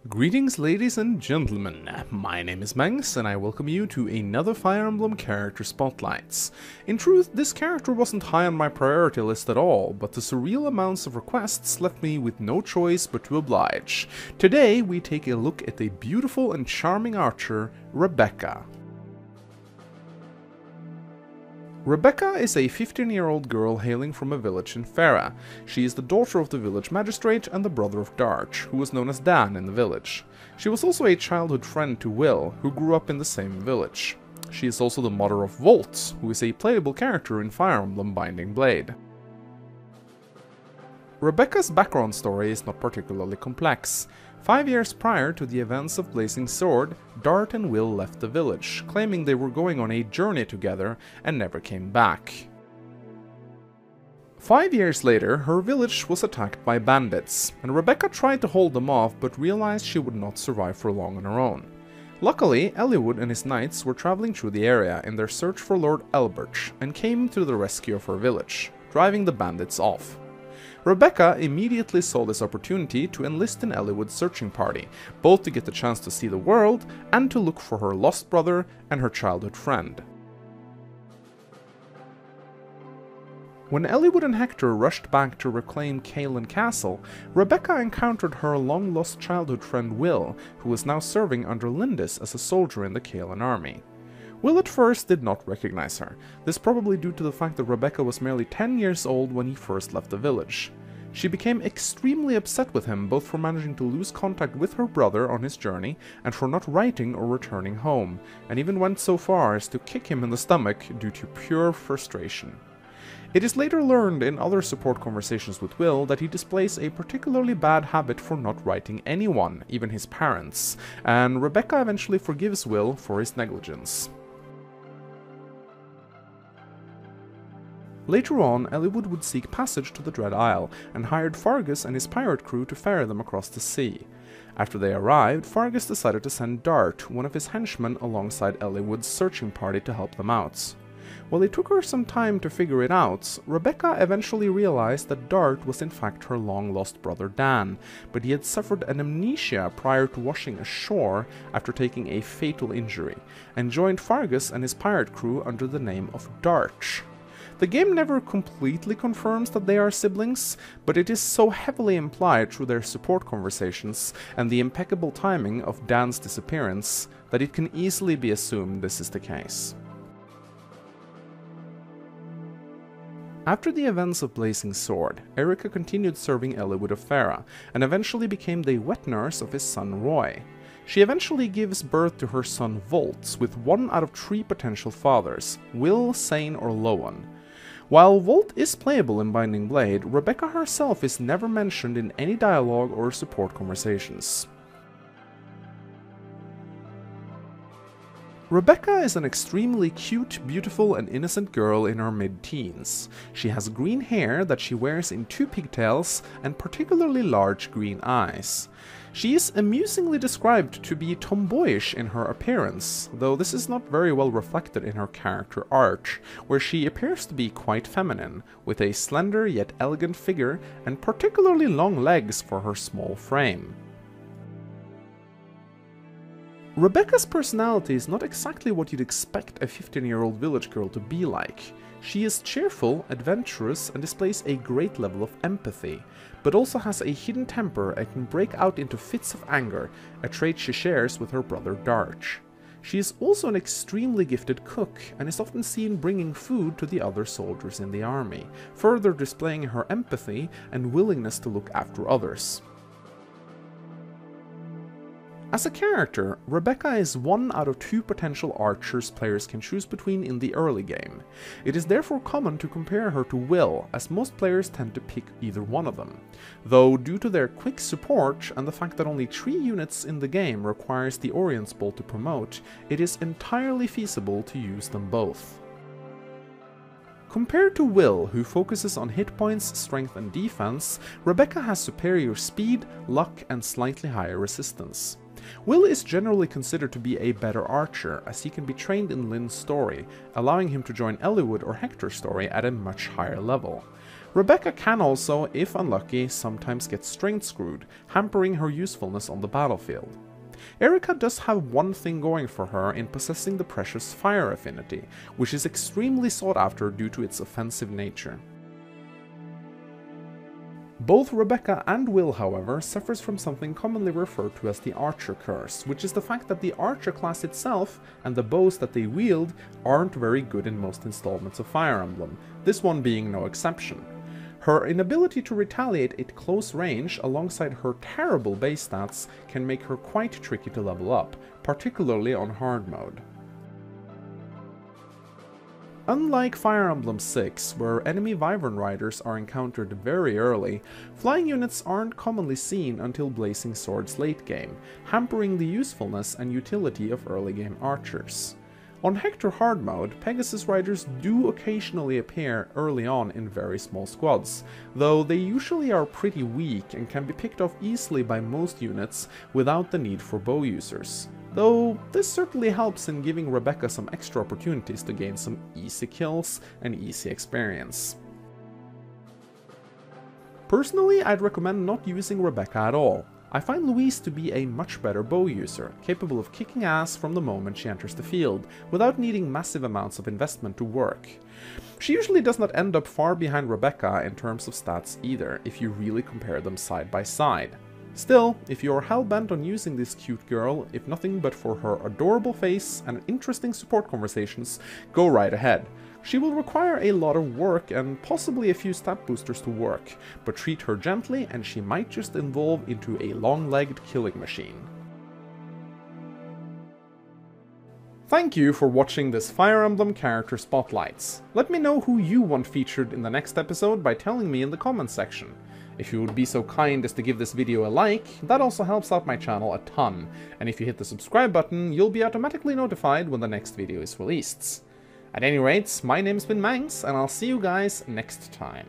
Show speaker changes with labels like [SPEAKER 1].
[SPEAKER 1] Greetings ladies and gentlemen, my name is Mangs and I welcome you to another Fire Emblem character spotlights. In truth, this character wasn't high on my priority list at all, but the surreal amounts of requests left me with no choice but to oblige. Today we take a look at a beautiful and charming archer, Rebekka. Rebekka is a 15-year-old girl hailing from a village in Pherae. She is the daughter of the village magistrate and the brother of Darch, who was known as Dan in the village. She was also a childhood friend to Will, who grew up in the same village. She is also the mother of Volt, who is a playable character in Fire Emblem Binding Blade. Rebekka's background story is not particularly complex. 5 years prior to the events of Blazing Sword, Dart and Will left the village, claiming they were going on a journey together and never came back. 5 years later, her village was attacked by bandits, and Rebekka tried to hold them off but realized she would not survive for long on her own. Luckily, Eliwood and his knights were traveling through the area in their search for Lord Elbert and came to the rescue of her village, driving the bandits off. Rebekka immediately saw this opportunity to enlist in Eliwood's searching party, both to get the chance to see the world and to look for her lost brother and her childhood friend. When Eliwood and Hector rushed back to reclaim Caelan Castle, Rebekka encountered her long-lost childhood friend Will, who was now serving under Lindis as a soldier in the Caelan army. Will at first did not recognize her, this probably due to the fact that Rebekka was merely 10 years old when he first left the village. She became extremely upset with him both for managing to lose contact with her brother on his journey and for not writing or returning home, and even went so far as to kick him in the stomach due to pure frustration. It is later learned in other support conversations with Will that he displays a particularly bad habit for not writing anyone, even his parents, and Rebekka eventually forgives Will for his negligence. Later on, Eliwood would seek passage to the Dread Isle, and hired Fargus and his pirate crew to ferry them across the sea. After they arrived, Fargus decided to send Dart, one of his henchmen, alongside Eliwood's searching party to help them out. While it took her some time to figure it out, Rebekka eventually realized that Dart was in fact her long-lost brother Dan, but he had suffered an amnesia prior to washing ashore after taking a fatal injury, and joined Fargus and his pirate crew under the name of Darch. The game never completely confirms that they are siblings, but it is so heavily implied through their support conversations and the impeccable timing of Dan's disappearance that it can easily be assumed this is the case. After the events of Blazing Sword, Rekka continued serving Eliwood of Pherae, and eventually became the wet nurse of his son Roy. She eventually gives birth to her son Volt, with 1 out of 3 potential fathers, Will, Sane or Loan. While Volt is playable in Binding Blade, Rebekka herself is never mentioned in any dialogue or support conversations. Rebekka is an extremely cute, beautiful and innocent girl in her mid-teens. She has green hair that she wears in 2 pigtails and particularly large green eyes. She is amusingly described to be tomboyish in her appearance, though this is not very well reflected in her character art, where she appears to be quite feminine, with a slender yet elegant figure and particularly long legs for her small frame. Rebekka's personality is not exactly what you'd expect a 15-year-old village girl to be like. She is cheerful, adventurous, and displays a great level of empathy, but also has a hidden temper and can break out into fits of anger, a trait she shares with her brother Darch. She is also an extremely gifted cook, and is often seen bringing food to the other soldiers in the army, further displaying her empathy and willingness to look after others. As a character, Rebekka is 1 out of 2 potential archers players can choose between in the early game. It is therefore common to compare her to Will, as most players tend to pick either one of them. Though due to their quick support and the fact that only 3 units in the game requires the Orient's Bolt to promote, it is entirely feasible to use them both. Compared to Will, who focuses on hit points, strength and defense, Rebekka has superior speed, luck and slightly higher resistance. Will is generally considered to be a better archer, as he can be trained in Lynn's story, allowing him to join Eliwood or Hector's story at a much higher level. Rebekka can also, if unlucky, sometimes get strength screwed, hampering her usefulness on the battlefield. Rekka does have one thing going for her in possessing the precious fire affinity, which is extremely sought after due to its offensive nature. Both Rebekka and Will, however, suffers from something commonly referred to as the Archer Curse, which is the fact that the Archer class itself, and the bows that they wield, aren't very good in most installments of Fire Emblem, this one being no exception. Her inability to retaliate at close range alongside her terrible base stats can make her quite tricky to level up, particularly on hard mode. Unlike Fire Emblem 6, where enemy Wyvern Riders are encountered very early, flying units aren't commonly seen until Blazing Sword's late game, hampering the usefulness and utility of early game archers. On Hector hard mode, Pegasus Riders do occasionally appear early on in very small squads, though they usually are pretty weak and can be picked off easily by most units without the need for bow users. Though this certainly helps in giving Rebekka some extra opportunities to gain some easy kills and easy experience. Personally, I'd recommend not using Rebekka at all. I find Louise to be a much better bow user, capable of kicking ass from the moment she enters the field, without needing massive amounts of investment to work. She usually does not end up far behind Rebekka in terms of stats either, if you really compare them side by side. Still, if you are hell-bent on using this cute girl, if nothing but for her adorable face and interesting support conversations, go right ahead. She will require a lot of work and possibly a few stat boosters to work, but treat her gently and she might just evolve into a long-legged killing machine. Thank you for watching this Fire Emblem character spotlights. Let me know who you want featured in the next episode by telling me in the comments section. If you would be so kind as to give this video a like, that also helps out my channel a ton, and if you hit the subscribe button, you'll be automatically notified when the next video is released. At any rate, my name's been Mangs, and I'll see you guys next time.